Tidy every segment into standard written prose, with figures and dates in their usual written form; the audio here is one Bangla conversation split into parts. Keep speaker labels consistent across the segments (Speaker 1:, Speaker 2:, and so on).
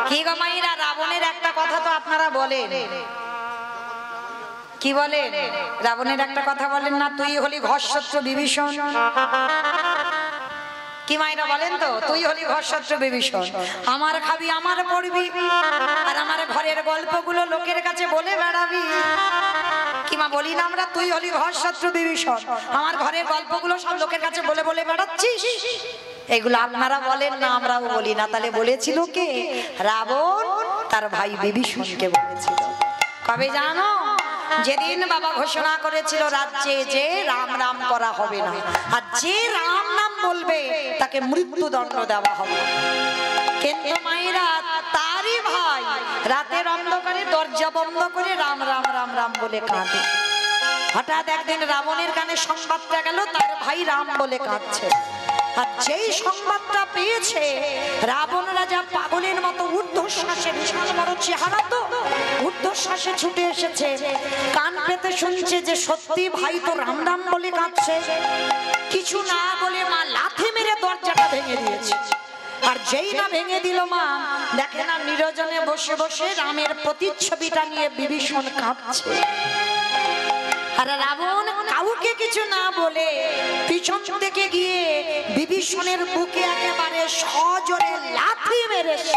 Speaker 1: কি গো মাইরা, রাবণের একটা কথা তো আপনারা বলেন, কি বলেন? রাবণের একটা কথা বলেন না, তুই হলি ঘরশত্রু বিভীষণ। কি মাইরা বলেন তো, তুই হলি ঘরশত্রু বিভীষণ, আমার খাবি আমার পড়বি আর আমার ঘরের গল্পগুলো লোকের কাছে বলে বেড়াবি। কি মা বলি না আমরা, তুই হলি ঘরশত্রু বিভীষণ, আমার ঘরের গল্পগুলো সব লোকের কাছে বলে বলে বেড়াচ্ছিস। এগুলো আপনারা বলেন না, আমরাও বলি না। তাহলে বলেছিল কে? রাবণ তার ভাই বিভীষণকে বলেছিল। কবে জানো? যেদিন বাবা ঘোষণা করেছিল রাজ্যে যে রাম রাম করা হবে না, আর যে রাম নাম বলবে তাকে মৃত্যুদণ্ড দেওয়া হবে। কিন্তু মায়েরা, তারই ভাই রাতের অন্ধকারে দরজা বন্ধ করে রাম রাম রাম রাম বলে কাঁদে। হঠাৎ একদিন রাবণের কানে সংবাদটা গেল তার ভাই রাম বলে কাঁদছে। আর যেই সংবাদটা পেয়েছে, রাবণ রাজা পাগলের মতো ঊর্ধ্বশ্বাসে, বিশাল বড় চেহারা তো, ঊর্ধ্বশ্বাসে ছুটে এসেছে। কান পেতে শুনছে যে সত্যি ভাই তো রাম রাম বলে কাঁদছে। কিছু না বলে মা লাথি মেরে দরজাটা ভেঙে দিয়েছে। আর যেই না ভেঙে দিল মা, দেখে না নিরজনে বসে বসে রামের প্রতিচ্ছবিটা নিয়ে বিভীষণ কাঁদছে। আর রাবণ কাউকে কিছু না বলে পিছন থেকে গিয়ে বিভীষণের বুকে একেবারে সজোরে লাথি মেরেছে।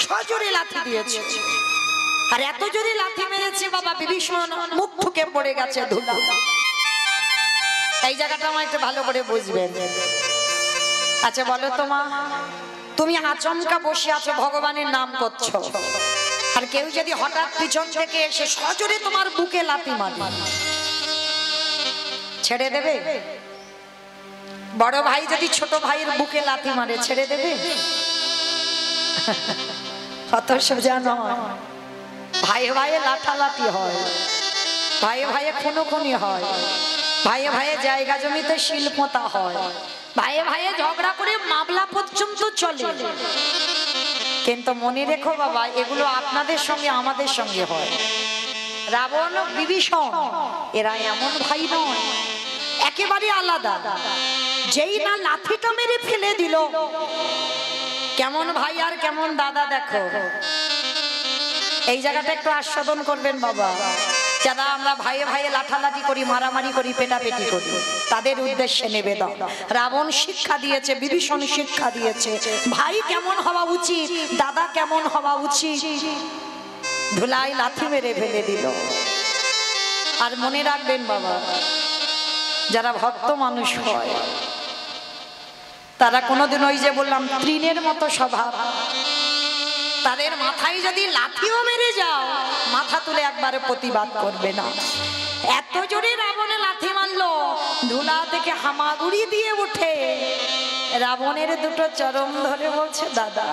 Speaker 1: সজোরে লাথি দিয়েছে। আর এত জোরে লাথি মেরেছে বাবা, বিভীষণ মুখ ঠুকে পড়ে গেছে ধুলা। এই জায়গাটা আমার একটু ভালো করে বুঝবেন। আচ্ছা বলো তো মা, তুমি আচমকা বসে আছো, ভগবানের নাম করছো, আর কেউ যদি হঠাৎ পিছন থেকে এসে সজোরে তোমার বুকে লাথি মারে, ছেড়ে দেবে? বড় ভাই যদি ছোট ভাইয়ের বুকে লাথি মারে, ছেড়ে দেবে? অত সোজা নয়। ভাইয়ে ভাইয়ে লাঠালাঠি হয়, ভাইয়ে ভাইয়ে খুনোখুনি হয়, ভাইয়ে ভাইয়ে জায়গা জমিতে শিল্পতা হয়, ভাইয়ে ভাইয়ে ঝগড়া করে মামলা পর্যন্ত চলে। কিন্তু মনে রেখো বাবা, এগুলো আপনাদের সঙ্গে আমাদের সঙ্গে হয়। রাবণ বিভীষণ এরা এমন ভাই নয়, একেবারে আলাদা। যেই না লাঠিটা মেরে ফেলে দিল, কেমন ভাই আর কেমন দাদা দেখো। এই জায়গাটা একটু আস্বাদন করবেন বাবা। যারা আমরা ভাইয়ে ভাইয়ে লাঠালাঠি করি, মারামারি করি, পেটাপেটি করি, তাদের উদ্দেশ্যে নিবেদন। রাবণ শিক্ষা দিয়েছে, বিভীষণ শিক্ষা দিয়েছে ভাই কেমন হওয়া উচিত, দাদা কেমন হওয়া উচিত। ধুলায় লাথি মেরে ফেলে দিল। আর মনে রাখবেন বাবা, যারা ভক্ত মানুষ হয় তারা কোনোদিন ওই যে বললাম তৃণের মতো স্বভাব, তাদের মাথায় যদি লাঠিও মেরে যাও, মাথা তুলে একবারে প্রতিবাদ করবে না। এত জোরে রাবণে লাথি মারলো, ধুলা থেকে হামাগুড়ি দিয়ে উঠে রাবণের দুটো চরম ধরে বলছে, দাদা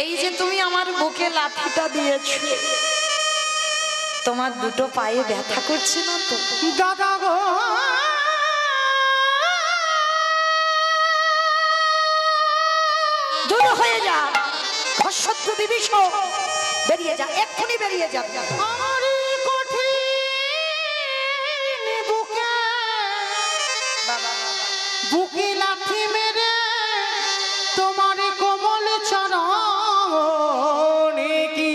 Speaker 1: এই যে তুমি আমার বুকে লাঠিটা দিয়েছো, তোমার দুটো পায়ে ব্যথা করছে না তো?
Speaker 2: দাদা গো,
Speaker 1: দূর হয়ে যা ঘরশত্রু বিভীষণ, বেরিয়ে যা, এক্ষুনি বেরিয়ে যা।
Speaker 2: বুকে লাথি মেরে তোমার কোমল চরণে কি,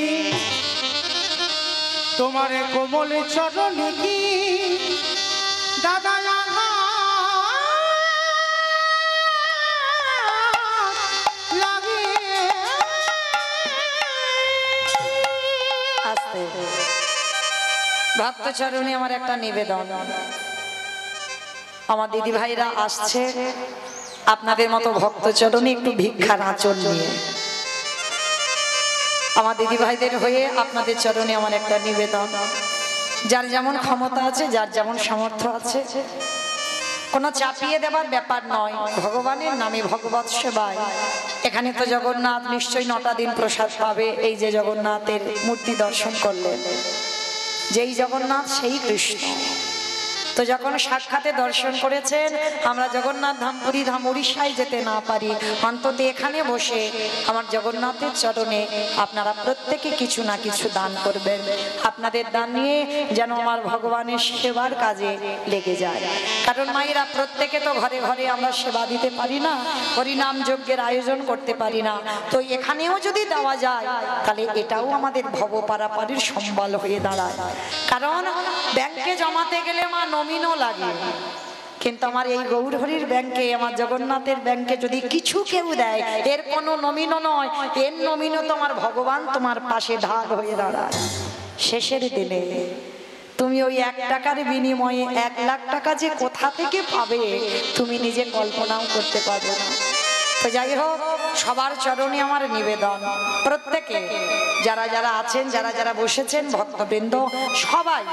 Speaker 2: তোমার কোমল চরণে কি দাদা
Speaker 1: ভক্ত চরণে আমার একটা নিবেদন। আমার দিদি ভাইরা আসছে আপনাদের মতো ভক্ত চরণে একটু ভিক্ষার আঁচল নিয়ে। আমার দিদি ভাইদের হয়ে আপনাদের চরণে আমার একটা নিবেদন। যার যেমন ক্ষমতা আছে, যার যেমন সামর্থ্য আছে, কোনো চাপিয়ে দেবার ব্যাপার নয়। ভগবানের নামে ভগবত সেবায়। এখানে তো জগন্নাথ নিশ্চয়ই 9টা দিন প্রসাদ পাবে। এই যে জগন্নাথের মূর্তি দর্শন করলেন, যেই জগন্নাথ সেই কৃষ্ণ। তো যখন সাক্ষাতে দর্শন করেছেন, আমরা জগন্নাথ ধাম পুরী ধাম উড়িষ্যায় যেতে না পারি, অন্তত এখানে বসে আমার জগন্নাথের চরণে আপনারা প্রত্যেকে কিছু না কিছু দান করবেন। আপনাদের দান নিয়ে যেন আমার ভগবানের সেবার কাজে লেগে যায়। কারণ মায়েরা প্রত্যেকে তো ঘরে ঘরে আমরা সেবা দিতে পারি না, হরিনাম যজ্ঞের আয়োজন করতে পারি না। তো এখানেও যদি দেওয়া যায় তাহলে এটাও আমাদের ভব পারাপারের সম্বল হয়ে দাঁড়ায়। কারণ ব্যাংকে জমাতে গেলে মা নমিনও লাগে, কিন্তু আমার এই গৌরহরির ব্যাংকে, আমার জগন্নাথের ব্যাংকে যদি কিছু কেউ দেয়, এর কোনো নমিনও নয়, এর নমিনও তোমার ভগবান তোমার পাশে ঢাল হয়ে দাঁড়ায়। শেষের দিনে তুমি ওই 1 টাকার বিনিময়ে 1 লাখ টাকা যে কোথা থেকে পাবে তুমি নিজে কল্পনাও করতে পারবে না। তো যাই হোক, সবার চরণে আমার নিবেদন, প্রত্যেকে যারা যারা আছেন, যারা যারা বসেছেন, ভক্তবৃন্দ সবাই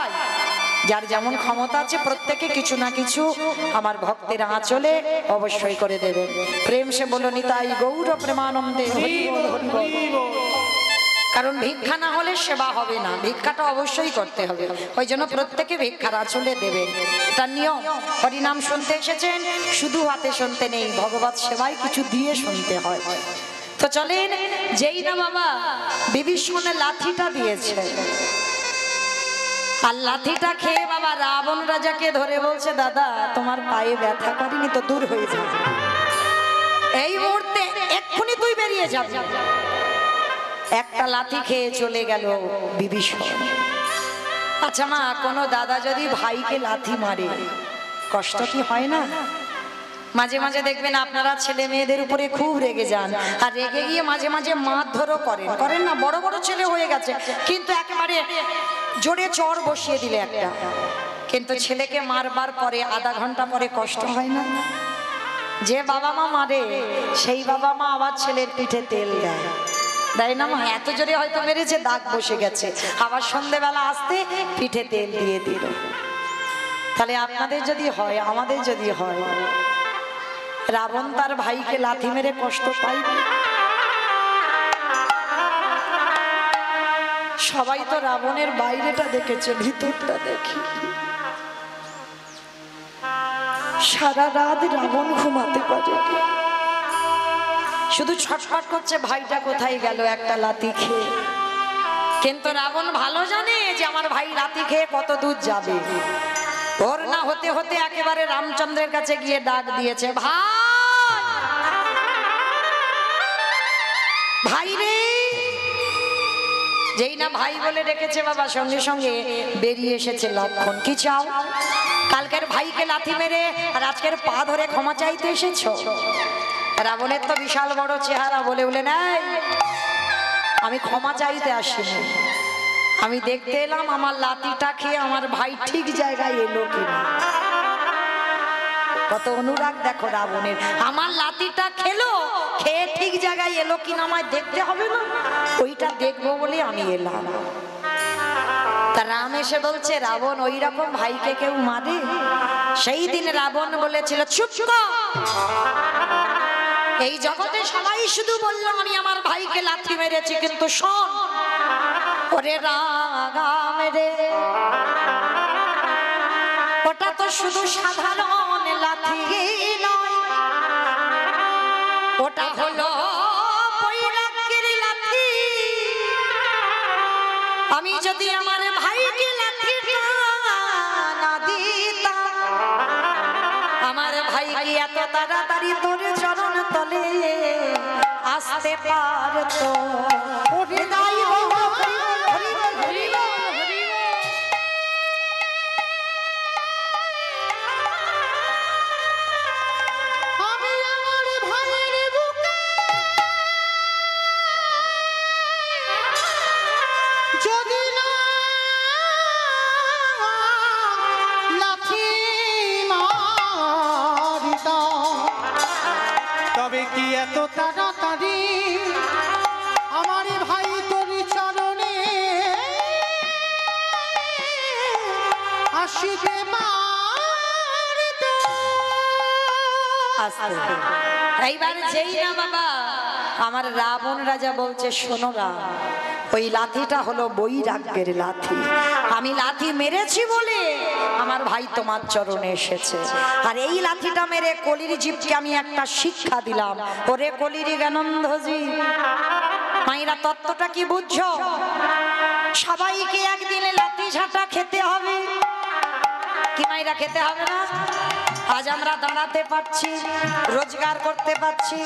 Speaker 1: যার যেমন ক্ষমতা আছে প্রত্যেকে কিছু না কিছু আমার ভক্তের আঁচলে অবশ্যই করে দেবেন। প্রেম সে বলো নিতাই গৌর প্রেমানন্দে হরি বল, হরি বল। কারণ ভিক্ষা না হলে সেবা হবে না, ভিক্ষাটা অবশ্যই করতে হবে। ওই জন্য প্রত্যেকে ভিক্ষার আঁচলে দেবেন, এটা নিয়ম। হরিনাম শুনতে এসেছেন, শুধু হাতে শুনতে নেই, ভগবত সেবায় কিছু দিয়ে শুনতে হয়। তো চলেন, যেই না বাবা বিভীষণের লাঠিটা দিয়েছে, আর লাঠিটা খেয়ে বাবা রাবণ রাজাকে ধরে বলছে, দাদা তোমার পায়ে ব্যথা করেনি তো, দূর হয়ে যাবে, এই মুহূর্তে এক্ষুনি তুই বেরিয়ে যাবি। একটা লাঠি খেয়ে চলে গেল বিভীষণ। আচ্ছা মা, কোনো দাদা যদি ভাইকে লাথি মারে কষ্ট কি হয় না? মাঝে মাঝে দেখবেন আপনারা ছেলে মেয়েদের উপরে খুব রেগে যান, আর রেগে গিয়ে মাঝে মাঝে মারধরও করেন না। বড় বড় ছেলে হয়ে গেছে, কিন্তু একেবারে জোরে চর বসিয়ে দিলে একটা, কিন্তু ছেলেকে মারবার পরে আধা ঘন্টা পরে কষ্ট হয় না? যে বাবা মা মারে সেই বাবা মা আবার ছেলের পিঠে তেল দেয়, তাই না মা? এত জোরে হয়তো মেরেছে, দাগ বসে গেছে, আবার সন্ধ্যেবেলা আসতে পিঠে তেল দিয়ে দিল। তাহলে আপনাদের যদি হয়, আমাদের যদি হয়, রাবণ তার ভাইকে লাথি মেরে কষ্ট পাইবে? সবাই তো রাবণের বাইরেটা দেখেছে, ভিতরটা দেখি। সারা রাত রাবণ ঘুমাতে পারে, শুধু ছটফট করছে ভাইটা কোথায় গেল একটা লাথি খেয়ে। কিন্তু রাবণ ভালো জানে যে আমার ভাই লাথি খেয়ে কত দূর যাবে। ভোর না হতে হতে একেবারে রামচন্দ্রের কাছে গিয়ে ডাক দিয়েছে, ভাই রে। যেই না ভাই বলে ডেকেছে বাবা, সঙ্গে সঙ্গে বেরিয়ে এসেছে লক্ষণ। কি চাও? কালকের ভাইকে লাথি মেরে আর আজকের পা ধরে ক্ষমা চাইতে এসেছো? রাবণের তো বিশাল বড় চেহারা, বলে নাই, আমি ক্ষমা চাইতে আসিনি, আমি দেখতে এলাম আমার লাঠিটা খেয়ে আমার ভাই ঠিক জায়গায় এলো কিনা। কত অনুরাগ দেখো রাবণের, আমার লাঠিটা খেলো, খেয়ে ঠিক জায়গায় এলো কিনা আমায় দেখতে হবে না? ওইটা দেখবো বলে আমি এলাম। তা রাম এসে বলছে, রাবণ ওই রকম ভাইকে কেউ মারে? সেই দিন রাবণ বলেছিল, চুপ কর, এই জগতে সবাই শুধু বললো আমি আমার ভাইকে লাথি মেরেছি, কিন্তু শোন ওরে রাম রে, ওটা তো শুধু সাধারণ লাথি নয়, ওটা হলো বৈরাগ্যের লাথি। আমি যদি আমার ভাইকে লাথিটা না দিতাম, আমার ভাই কি এত তাড়াতাড়ি তোর চরণ তলে আসতে পারতো?
Speaker 2: তবে কি এত তাড়াতাড়ি আমার ভাই তোর চরণে আসিতে পারিত?
Speaker 1: এইবার যেই না বাবা আমার রাবণ রাজা বলছে, শোনো রাম, ওই লাঠিটা হলো বৈরাগ্যের লাঠি। আমি লাঠি মেরেছি বলে আমার ভাই তোমার চরণে এসেছে। আর এই লাঠিটা মেরে কলির জীবকে আমি একটা শিক্ষা দিলাম, ওরে কলির জ্ঞানন্ধজি। মায়েরা তত্ত্বটা কি বুঝছো? সবাইকে একদিনে লাঠি ঝাঁটা খেতে হবে কি মায়েরা? খেতে হবে না? আজ আমরা দাঁড়াতে পারছি, রোজগার করতে পারছি,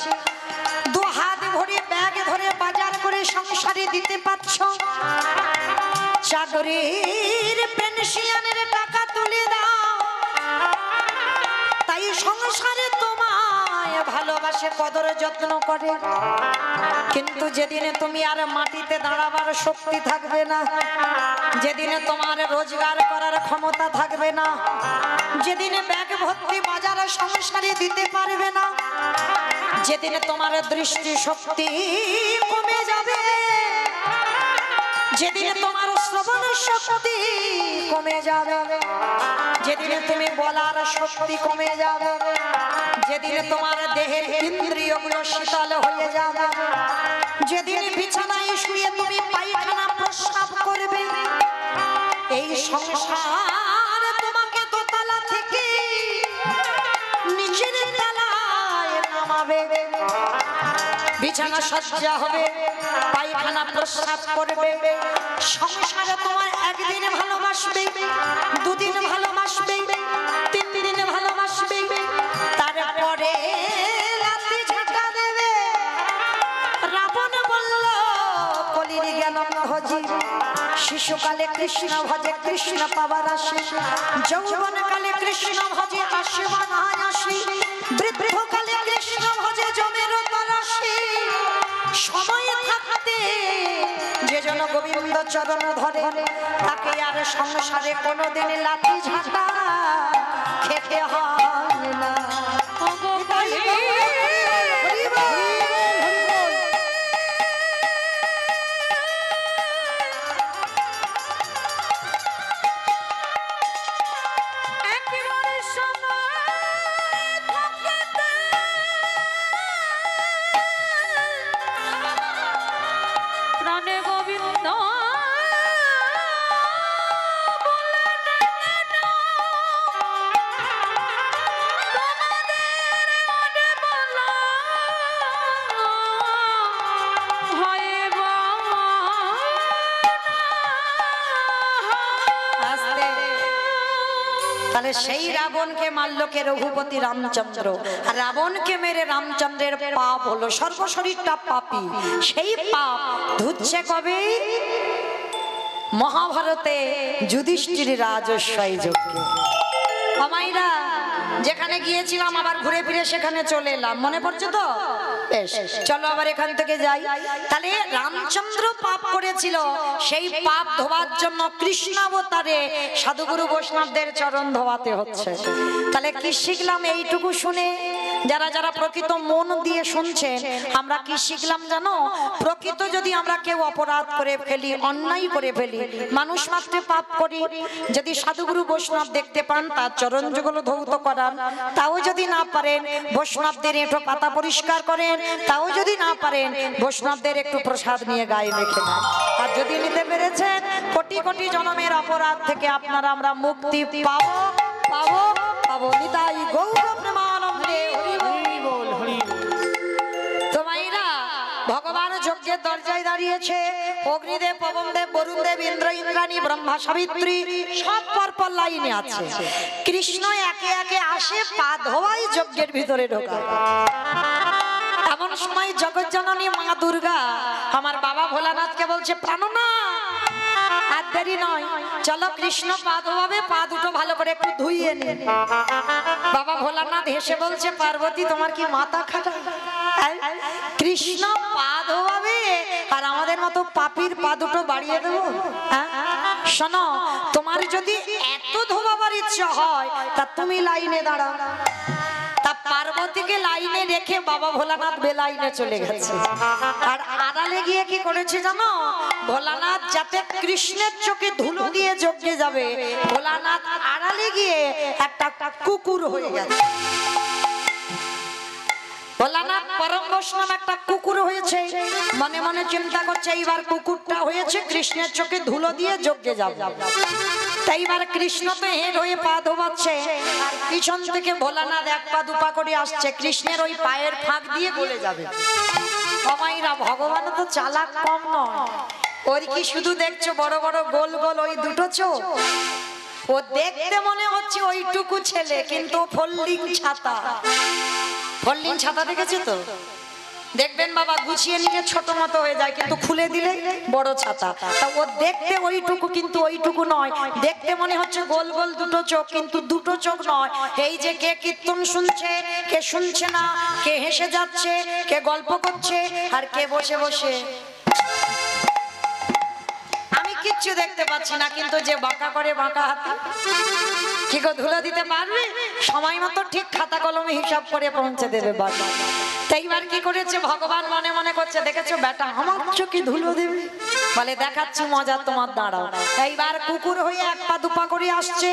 Speaker 1: দু হাত ভরে ব্যাগ ধরে বাজার করে সংসারে দিতে পারছ, চাকরির পেনশনের টাকা তুলে দাও, তাই সংসারে তোমায় ভালোবাসে, কদর যত্ন করে। কিন্তু যেদিনে তুমি আর মাটিতে দাঁড়াবার শক্তি থাকবে না, যেদিনে তোমার রোজগার করার ক্ষমতা থাকবে না, যেদিনে ব্যাগ ভর্তি বাজারে সংসারে দিতে পারবে না, যেদিনে তোমার দৃষ্টি শক্তি কমে যাবে, যেদিনে তোমার শ্রবণ শক্তি কমে যাবে, যেদিনে তুমি বলার শক্তি কমে যাবে, যেদিনে তোমার দেহের ইন্দ্রিয়গুলো শীতল হয়ে যাবে, যেদিনে বিছানায় শুয়ে তুমি পায়খানা প্রস্রাব করবে, এই সংসার তোমাকে দোতলা থেকে নিচের তলায় নামাবে। বিছানা সজ্জা হবে, পায়খানা প্রস্রাব করবে, সংসারে তোমার একদিন ভালোবাসবে, দুদিন ভালোবাসবে, তিন দিন ভালোবাসবে, তারপরে লাঠি ঝাঁটা দেবে। রাবণ বলল কলির জ্ঞানন্ধজি, শিশুকালে কৃষ্ণ ভজে কৃষ্ণ পাবার আসে, যৌবনকালে কৃষ্ণ ভজে আসে বানায় আসে, বৃদ্ধকালে কৃষ্ণ ভজে জমের তরাসে। সময় থাকতে যে জন গোবিন্দ চরণ ধরে, তাকে আর সংসারে কোনোদিন লাঠি ঝাঁটা খেতে হয় না। তাহলে সেই রাবণকে মারল কে? রঘুপতি রামচন্দ্র। আর রাবণকে মেরে রামচন্দ্রের পাপ হলো, সর্বশরীরটা পাপী। সেই পাপ ধুচ্ছে কবে? মহাভারতে যুধিষ্ঠির রাজস্বই যজ্ঞে। আমাইরা যেখানে গিয়েছিলাম আবার ঘুরে ফিরে সেখানে চলে এলাম, মনে পড়ছে তো? বেশ, চলো আবার এখান থেকে যাই। তাহলে রামচন্দ্র পাপ করেছিল, সেই পাপ ধোয়ার জন্য কৃষ্ণাবতারে সাধুগুরু বৈষ্ণবদের চরণ ধোয়াতে হচ্ছে। তাহলে কি শিখলাম এইটুকু শুনে? যারা যারা প্রকৃত মন দিয়ে শুনছেন, আমরা কি শিখলাম জানো? প্রকৃত যদি আমরা কেউ অপরাধ করে ফেলি, অন্যায় করে ফেলি, মানুষ মাত্রে পাপ করি, যদি সাধুগুরু বৈষ্ণব দেখতে পান তার চরণ যুগল ধৌত করান, তাও যদি না পারেন বৈষ্ণবদের একটু পাতা পরিষ্কার করেন, তাও যদি না পারেন বৈষ্ণবদের একটু প্রসাদ নিয়ে গায়ে মেখে নেন। আর যদি নিতে পেরেছেন, কোটি কোটি জন্মের অপরাধ থেকে আপনারা আমরা মুক্তি পাবো পাবো পাবো। নিতাই গৌর প্রেমানন্দে। তোমাইরা ভগবান যজ্ঞের দরজায় দাঁড়িয়েছে, অগ্নিদেব, পবনদেব, বরুণদেব, ইন্দ্র, ইন্দ্রাণী, ব্রহ্মা, সাবিত্রী সব পরপর লাইনে আছে। কৃষ্ণ একে একে আসে, পা ধোয়াই যজ্ঞের ভিতরে ঢোকায়। এমন সময় জগজ্জননী মা দুর্গা আমার বাবা ভোলানাথকে বলছে, প্রাণনা আর দেরি নয়, চলো কৃষ্ণ পা ধোয়াবে, পা দুটো ভালো করে একটু ধুইয়ে নিন। বাবা ভোলানাথ হেসে বলছে, পার্বতী তোমার কি মাথা খারাপ? কৃষ্ণ পা ধোয়াবে আর আমাদের মতো পাপীর পা দুটো বাড়িয়ে দেবো? শোনো, তোমার যদি এত ধোয়াবার ইচ্ছা হয় তা তুমি লাইনে দাঁড়াও। তা পার্বতীকে লাইনে রেখে বাবা ভোলানাথ বেলাইনে চলে গেছে। আর আড়ালে গিয়ে কি করেছে জানো? ভোলানাথ যাতে কৃষ্ণের চোখে ধুলো দিয়ে যজ্ঞে যাবে, ভোলানাথ আড়ালে গিয়ে একটা কুকুর হয়ে গেছে। ভোলানাথ পরম নাম একটা কুকুর হয়েছে, মনে মনে চিন্তা করছে এইবার কুকুরটা হয়েছে কৃষ্ণের চোখে ধুলো দিয়ে যজ্ঞে যাবে। তাই এবার কৃষ্ণ তো হেড হয়ে পা ধোবাচ্ছে, আর পিছন থেকে ভোলানাথ এক পা দুপা করে আসছে, কৃষ্ণের ওই পায়ের ফাঁক দিয়ে গলে যাবে। সবাইরা ভগবান তো চালাক কম নয়, ওর কি শুধু দেখছো বড় বড় গোল গোল ওই দুটো চোখ, ও দেখতে মনে হচ্ছে ওইটুকু ছেলে, কিন্তু ফোল্ডিং ছাতা। ফোল্ডিং ছাতা দেখেছো তো? দেখবেন বাবা গুছিয়ে নিলে ছোট মতো হয়ে যায়, কিন্তু খুলে দিলে বড় ছাতা। তা ও দেখতে ওইটুকু, কিন্তু ওইটুকু নয়, দেখতে মনে হচ্ছে গোল গোল দুটো চোখ, কিন্তু দুটো চোখ নয়। এই যে কে কীর্তন শুনছে, কে শুনছে না, কে হেসে যাচ্ছে, কে গল্প করছে, আর কে বসে বসে কিচ্ছু দেখতে পাচ্ছি না, কিন্তু যে বাঁকা করে বাঁকা হাতে কি গো ধুলো দিতে পারবে? সময় মতো ঠিক খাতা কলমে হিসাব করে পৌঁছে দেবে বাবা। তাই এবার কি করেছে ভগবান মনে মনে করছে, দেখেছো বেটা আমার চোখে ধুলো দেবে, বলে দেখাচ্ছি মজা তোমার, দাঁড়াও। এইবার কুকুর হয়ে এক পা দুপা করে আসছে,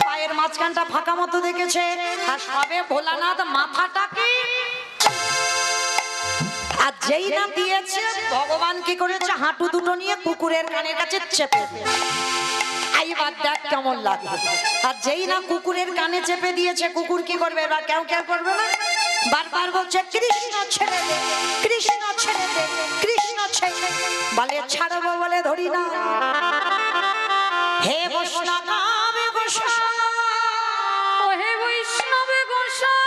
Speaker 1: পায়ের মাঝখানটা ফাঁকা মতো দেখেছে, আর সবে ভোলানাথ মাথাটাকে আর যেই না দিয়েছে, ভগবান কি করেছে হাঁটু দুটো নিয়ে কুকুরের কানের কাছে চেপে, এইবার দেখ কেমন লাগে। আর যেই না কুকুরের কানে চেপে দিয়েছে, কুকুর কি করবে এবার? কেউ কেউ করবে না, বারবার বলছে কৃষ্ণ ছেড়ে দে, কৃষ্ণ ছেড়ে দে, কৃষ্ণ ছেড়ে দে। বলে ছাড়বো বলে ধরি না, হে বৈষ্ণব গোসাই, ও হে বৈষ্ণব গোসাই,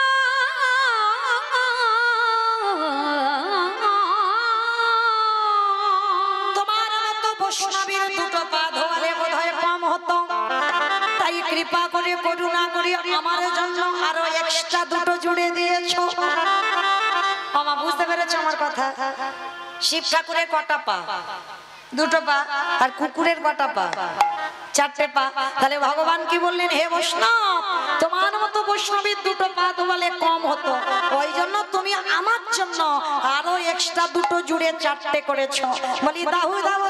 Speaker 1: বৈষ্ণবের দুটো পা ধোয়ালে বোধহয় কম হতো, তাই কৃপা করে করুণা করে আমার জন্য আরো এক্সট্রা দুটো জুড়ে দিয়েছো। মামা বুঝতে পেরেছো আমার কথা? শিব ঠাকুরের কটা পা? দুটো পা। আর কুকুরের কটা পা? চারটে পা। তাহলে ভগবান কি বললেন, হে বৈষ্ণব তোমার মতো বৈষ্ণবের দুটো পা ধোয়ালে কম হতো, ওই জন্য তুমি আমার জন্য আরো এক্সট্রা দুটো জুড়ে চারটে করেছো। বলি দাহু দাও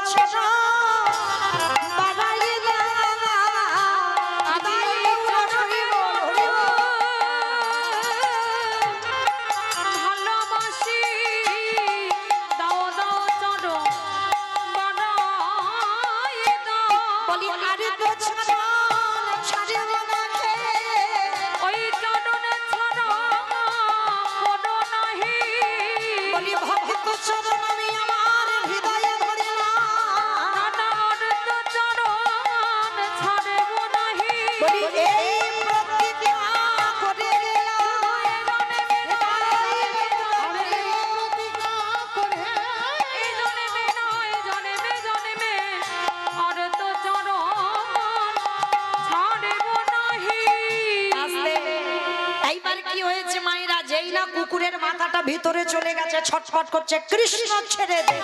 Speaker 1: কুকুরের মাথাটা ভিতরে চলে গেছে, ছটফট করছে, কৃষ্ণ ছেড়ে দে,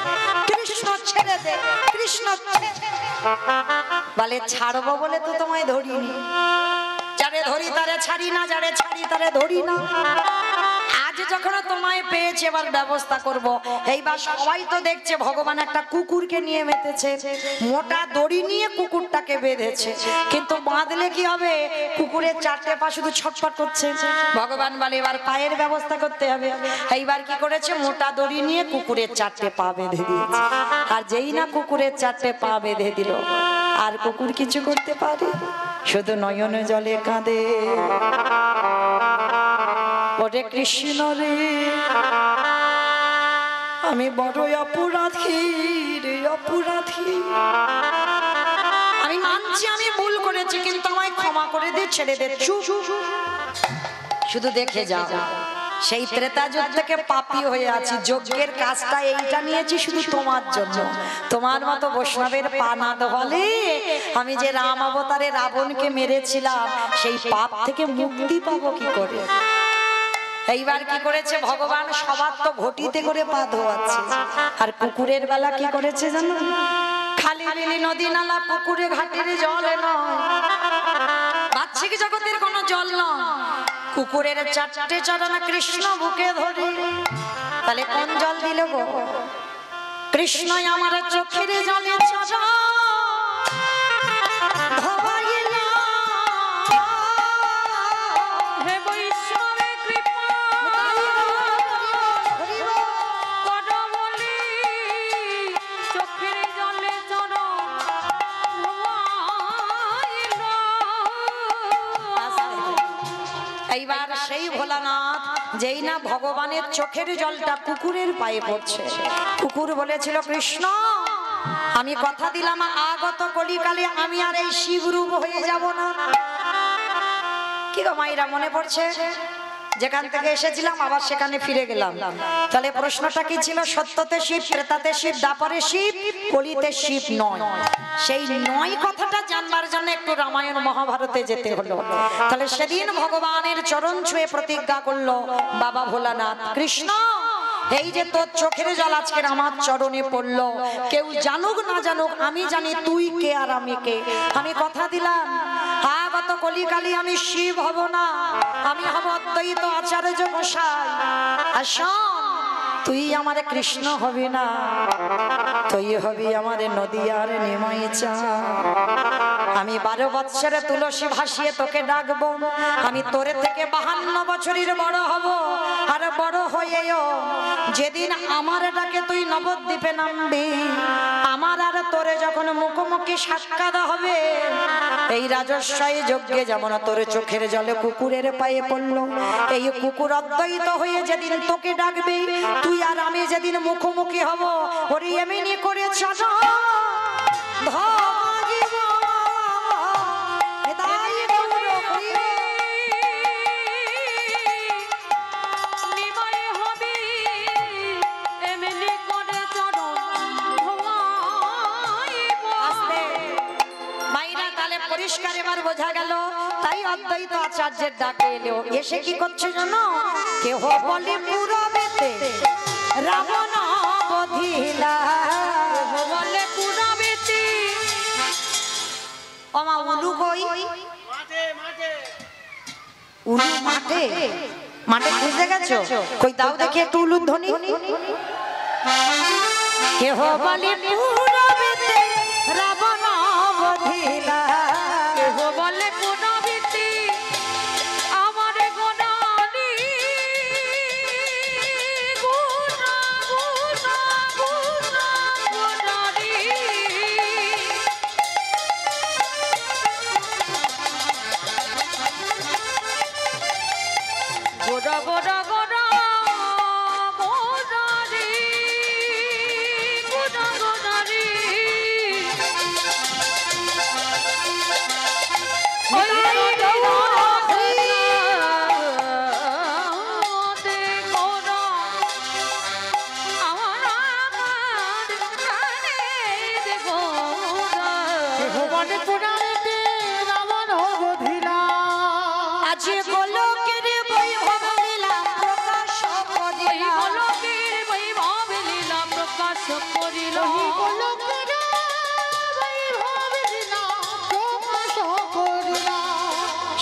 Speaker 1: কৃষ্ণ ছেড়ে দে, কৃষ্ণ ছেড়ে দে। বলে ছাড়বো বলে তো তোমায় ধরিনি, যারে ধরি তারে ছাড়ি না, যারে ছাড়ি তারে ধরি না। আজ যখন তোমায় পেয়েছে এবার ব্যবস্থা করব। এইবার সবাই তো দেখছে ভগবান একটা কুকুরকে নিয়ে মেতেছে, মোটা দড়ি নিয়ে কুকুরটাকে বেঁধেছে, কিন্তু বাঁধলে কি হবে? কুকুরের চারটে পা শুধু ছটফট করছে। ভগবান বলে এবার পায়ের ব্যবস্থা করতে হবে। এইবার কি করেছে? মোটা দড়ি নিয়ে কুকুরের চারটে পা বেঁধে দিয়েছে। আর যেই না কুকুরের চারটে পা বেঁধে দিল, আর কুকুর কিছু করতে পারে? শুধু নয়ন জলে কাঁদে, ওরে কৃষ্ণ রে আমি বড় অপরাধী রে, অপরাধী। আমি মানছি আমি ভুল করেছি, কিন্তু আমায় ক্ষমা করে দে, ছেড়ে দে। শুধু দেখে যাও, সেই ত্রেতা যুগ থেকে পাপী হয়ে আছি, যজ্ঞের কাজটা এইটা নিয়েছি শুধু তোমার জন্য। তোমার মতো বৈষ্ণবের পা না ধোয়ালে আমি যে রাম অবতারে রাবণকে মেরেছিলাম, সেই পাপ থেকে মুক্তি পাবো কি করে? এইবার কি করেছে ভগবান? সবার তো ঘটিতে করে পা ধোয়াচ্ছে, আর কুকুরের বেলা কি করেছে জানো? খালি বিলি নদী নালা পুকুরে ঘাটের জল নয়, বাহ্যিক জগতের কোনো জল নয়, কুকুরের চারটে চরণ কৃষ্ণ বুকে ধরে। তাহলে কোন জল দিল গো? কৃষ্ণই আমার চোখের জলে চরণ ধোয়াইলা। হে বৈষ্ণবের কৃপা সেই ভোলানাথ যেই না ভগবানের চোখের জলটা কুকুরের পায়ে পড়ছে, কুকুর বলেছিল কৃষ্ণ আমি কথা দিলাম আগত কলিকালে আমি আর এই শিবরূপ হয়ে যাব না। কি গো মায়েরা মনে পড়ছে? যেখান থেকে এসেছিলাম আবার সেখানে ফিরে গেলাম। তাহলে প্রশ্নটা কি ছিল? সত্যতে শিব, প্রেতাতে শিব, দাপরে শিব, কলিতে শিব নয়। সেই নয় কথাটা জানবার জন্য একটু রামায়ণ মহাভারতে যেতে হলো। তাহলে সেদিন ভগবানের চরণ ছুঁয়ে প্রতিজ্ঞা করলো বাবা ভোলানাথ, কৃষ্ণ এই যে তোর চোখের জল আজকের আমার চরণে পড়লো, কেউ জানুক না জানুক আমি জানি তুই কে আর আমি কে। আমি কথা দিলাম আগত কলিকালে আমি শিব হব না, আমি হব অদ্বৈত আচার্য গোসাই। আর শোন, তুই আমার কৃষ্ণ হবি না, তুই হবি আমার নদিয়ার নিমাই চা। আমি 12 বৎসরে তুলসী ভাসিয়ে তোকে ডাকবো, আমি তোরে থেকে 52 বছরের বড় হব। আর বড় হয়েও যেদিন আমার ডাকে তুই নবদ্বীপে নামবি, আমার আর তোরে যখন মুখোমুখি সাক্ষাৎ হবে, এই রাজস্বয় যজ্ঞে যেমন তোর চোখের জলে কুকুরের পায়ে পড়লো, এই কুকুর অদ্বৈত হয়ে যেদিন তোকে ডাকবে, তুই আর আমি যেদিন মুখোমুখি হব, ওরে এমনি করে চাচা পরিষ্কার এবার বোঝা গেল। তাই অদ্বৈত আচার্যের ডাকে এলো, এসে কি করছে জানো? কেহ বলে পুরবেতে রাবণ বধিলা, বলে পুরবেতে ওমা উলু কই? উলু মাঠে, মাঠে খুঁজে গেছো? কই দাও দেখি একটু উলুর ধ্বনি। কেহ বলে পুরবেতে রাবণ বধিলা, বলে গুণবতী আমার গুণানি গুণা গুণা গুণা গুণানি। গোড়া গোড়া গোড়া গুণানি গুণা গুণানি।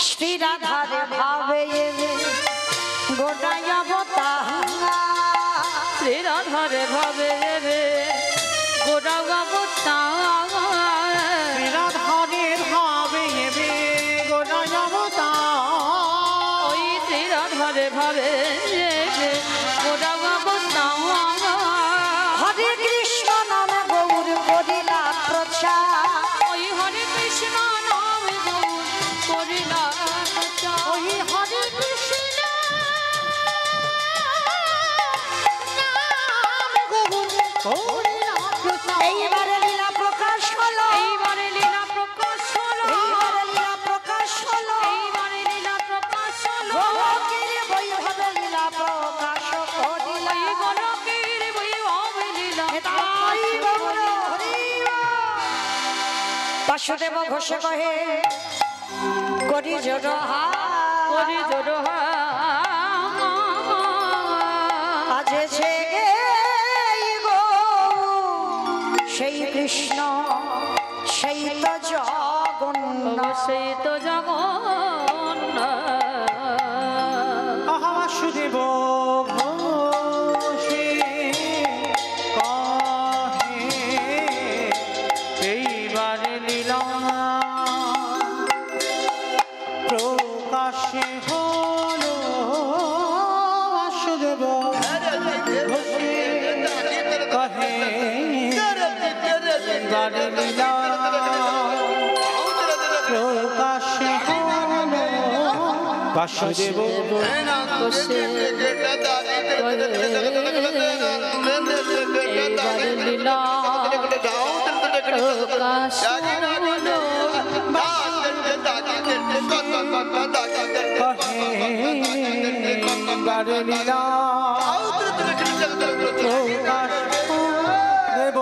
Speaker 1: শ্রী রাধার ভাবে গোটাই অবতার, শ্রী রাধার ভাবে গোটা অবতার,
Speaker 2: শ্রী রাধারের ভাবে গোটাই অবতার,
Speaker 1: ওই শ্রী রাধার ভাবে গোটা অবতার। হরে কৃষ্ণ নাম গৌর করিলা প্রচার, ওই হরে কৃষ্ণ নাম গৌর করিলা প্রচার, ওই হরে কৃষ্ণ এইবারে লীলা প্রকাশ হলো, এইবারে লীলা প্রকাশ হলো, এইবারে লীলা প্রকাশ হলো, এইবারে লীলা প্রকাশ হলো। গোলকের বৈভবে লীলা প্রকাশ করিল, এই গোলকের বৈভবে লীলা তাই গৌর হরি। বাসুদেব ঘোষ কহে করি জোড়হা, করি জোড়হা আজে ছে সেই কৃষ্ণ সেই তো জগন্নাথ, সেই তো জগন্নাথ।
Speaker 2: বাসুদেব ঘোষে কহে এইবারে লীলা প্রকাশে হলো। বাসুদেব ঘোষে কহে এইবারে লীলা প্রকাশে হলো। বাসুদেব
Speaker 3: বসে এইবার লীলা প্রকাশ হলো
Speaker 2: কহে বারে লীলা প্রকাশ দেব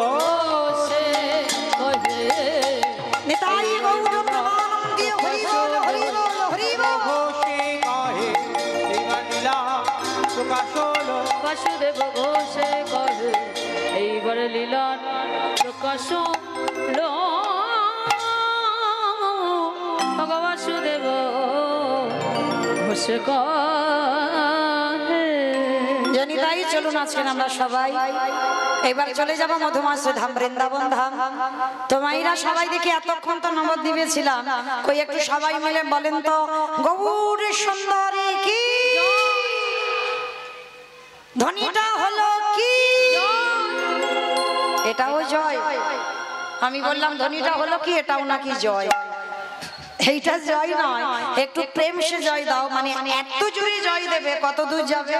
Speaker 2: গো
Speaker 3: বসে কহে
Speaker 1: নিতাই গৌর প্রেমানন্দে হরি বল হরি বল হরি বল।
Speaker 2: ঘোষে কহে এইবার লীলা প্রকাশ হলো
Speaker 3: বাসুদেব ঘোষে কহে এইবার লীলার প্রকাশ হলো বাসুদেব ঘোষে কহে
Speaker 1: জানি তাই চলুন আজকে আমরা সবাই এবার চলে যাব মধুমাস ধাম বৃন্দাবন ধাম। তো মাইরা সবাই দেখি এতক্ষণ তো নবদ্বীপে ছিলাম, কই একটু সবাই মিলে বলেন তো গৌর সুন্দরী কি ধ্বনিটা হলো কি? এটাও জয়। আমি বললাম ধ্বনিটা হলো কি, এটাও নাকি জয়। এইটা জয় নয়, একটু প্রেম সে জয় দাও, মানে এত জোরে জয় দেবে কত দূর যাবে।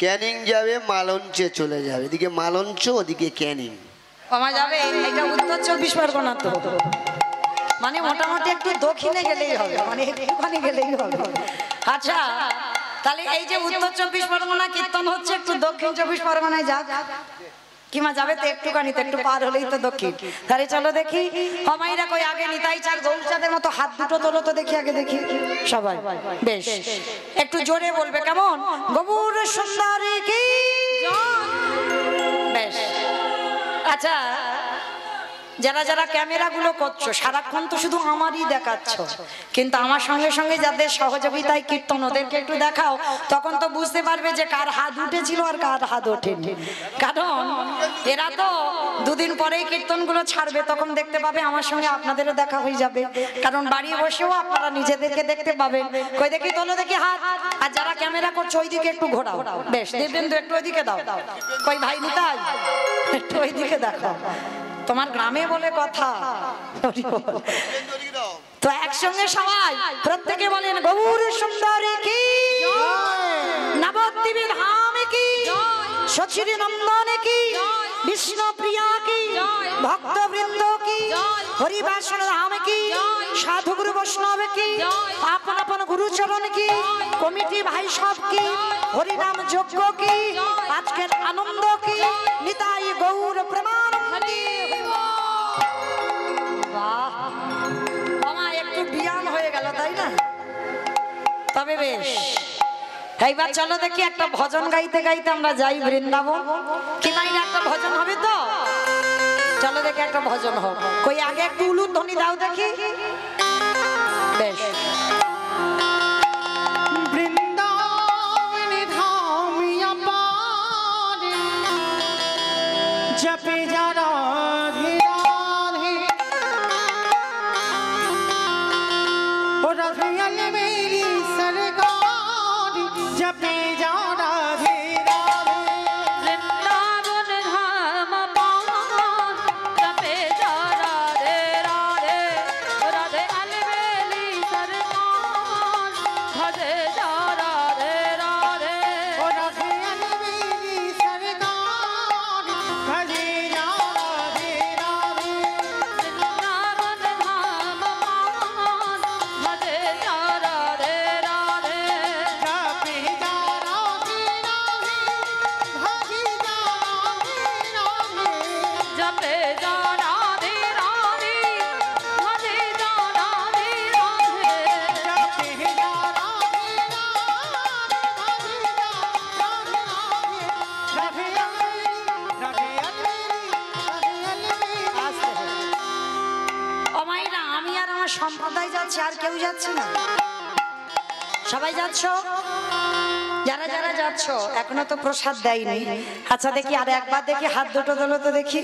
Speaker 4: ক্যানিং যাবে, মালঞ্চে চলে যাবে, এদিকে মালঞ্চ ওদিকে ক্যানিং।
Speaker 1: কমা যাবে। এটা উত্তর 24 পরগনা, তো মানে মোটামুটি একটু দক্ষিণে গেলেই হবে, মানে একটুখানি গেলেই হবে। আচ্ছা, তাহলে এই যে উত্তর 24 পরগনা কীর্তন হচ্ছে, একটু দক্ষিণ 24 পরগনায় যাক। কিমা যাবে তো একটুখানি, তো একটু পার হলেই তো দক্ষিণ। তাহলে চলো দেখি হমাইরা কই আগে নিতাই চার গৌরচাঁদের মতো হাত দুটো তোলো তো দেখি, আগে দেখি সবাই। বেশ, একটু জোরে বলবে কেমন? গৌর সুন্দরী কি। বেশ, আচ্ছা, যারা যারা ক্যামেরাগুলো করছো সারাক্ষণ তো শুধু আমারই দেখাচ্ছ, কিন্তু আমার সঙ্গে সঙ্গে যাদের সহযোগিতায় কীর্তন ওদেরকে একটু দেখাও, তখন তো বুঝতে পারবে যে কার হাত উঠেছিল আর কার হাত ওঠেনি। কারণ এরা তো দুদিন পরেই কীর্তনগুলো ছাড়বে, তখন দেখতে পাবে আমার সঙ্গে আপনাদেরও দেখা হয়ে যাবে। কারণ বাড়ি বসেও আপনারা নিজেদেরকে দেখতে পাবেন। কই দেখি তোলো দেখি হাত। আর যারা ক্যামেরা করছো ওইদিকে একটু ঘোরাও। বেশ, দিব্যেন্দু একটু ওইদিকে দাও। কই ভাই নিতাই একটু ওইদিকে দেখো, তোমার গ্রামে বলে কথা। তো একসঙ্গে সবাই প্রত্যেকে বলেন গৌর সুন্দরী কি, নবদ্বীপ ধাম কি, সচির নন্দন কি, বিষ্ণু প্রিয়া কি, ভক্তবৃন্দ কি, হরিবাসন ধাম কি, সাধু গুরু বৈষ্ণব কি, আপন আপন গুরুচরণ কি, কমিটি ভাই সব কি, হরিনাম যজ্ঞ কি, আজকের আনন্দ কি, নিতাই গৌর প্রেমানন্দে। বাহ, মামা একটু বিয়ান হয়ে গেল তাই না? তবে বেশ, এইবার চলো দেখি একটা ভজন গাইতে গাইতে আমরা যাই বৃন্দাবন। কি মাইনে একটা ভজন হবে তো? চলো দেখি একটা ভজন হোক। কই আগে একটু উলুর ধ্বনি দাও দেখি। বেশ,
Speaker 2: বৃন্দাবন ধাম অপার জপে যারা রাধে রাধে ও রাধে মেরি সরকার জপে যারা রাধে রাধে
Speaker 3: বৃন্দাবন ধাম পান জপে যা রাধে রাধে, রাধে আলবেলি সরকার ভজে যা রাধে রাধে।
Speaker 2: ও রাধে মেরি সরকার ভজে যারা রাধে রাধে
Speaker 3: বৃন্দাবন ধাম পান ভজে যা রাধে রাধে।
Speaker 2: জপে যারা রাধে রাধে ভজে যারা রাধে রাধে
Speaker 3: জপে যা রাধে রাধে ভজে যা রাধে রাধে।
Speaker 2: জপে যারা রাধে রাধে
Speaker 1: অমাইরা আমি আর আমার সম্প্রদায় যাচ্ছে, আর কেউ যাচ্ছে না? সবাই যাচ্ছ? যারা যারা যাচ্ছ এখনো তো প্রসাদ দেয়নি। আচ্ছা দেখি আর একবার দেখি হাত দুটো তোলো তো দেখি,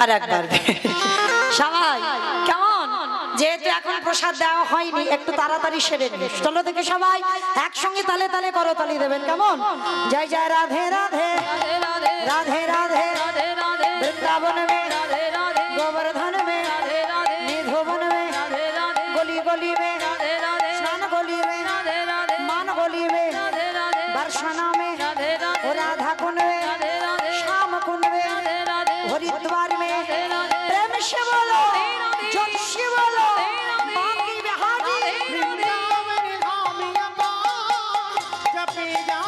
Speaker 1: আর একবার সবাই কেমন? যেহেতু এখন প্রসাদ দেওয়া হয়নি, একটু তাড়াতাড়ি সেরে নিস। চলো দেখি সবাই একসঙ্গে তালে তালে করতালি দেবেন, কেমন? জয় জয় রাধে রাধে
Speaker 3: রাধে রাধে
Speaker 1: রাধে রাধে
Speaker 3: রাধে রাধে
Speaker 1: वृंदावन में
Speaker 3: राधे राधे
Speaker 1: गोवर्धन में
Speaker 3: राधे राधे
Speaker 1: निधोवन में
Speaker 3: राधे राधे
Speaker 1: गली गली में
Speaker 3: राधे राधे
Speaker 1: स्नान बरसाना में
Speaker 3: राधे राधे
Speaker 1: और राधा कुंड में
Speaker 3: राधे राधे
Speaker 1: श्याम कुंड में
Speaker 3: राधे राधे
Speaker 1: हरिद्वार में
Speaker 3: राधे राधे
Speaker 1: प्रेम से बोलो
Speaker 3: राधे
Speaker 1: जोर से बोलो
Speaker 3: राधे
Speaker 1: बाकी बिहारी
Speaker 3: राधे राधे
Speaker 2: वृंदावन धाम अपार जपे जा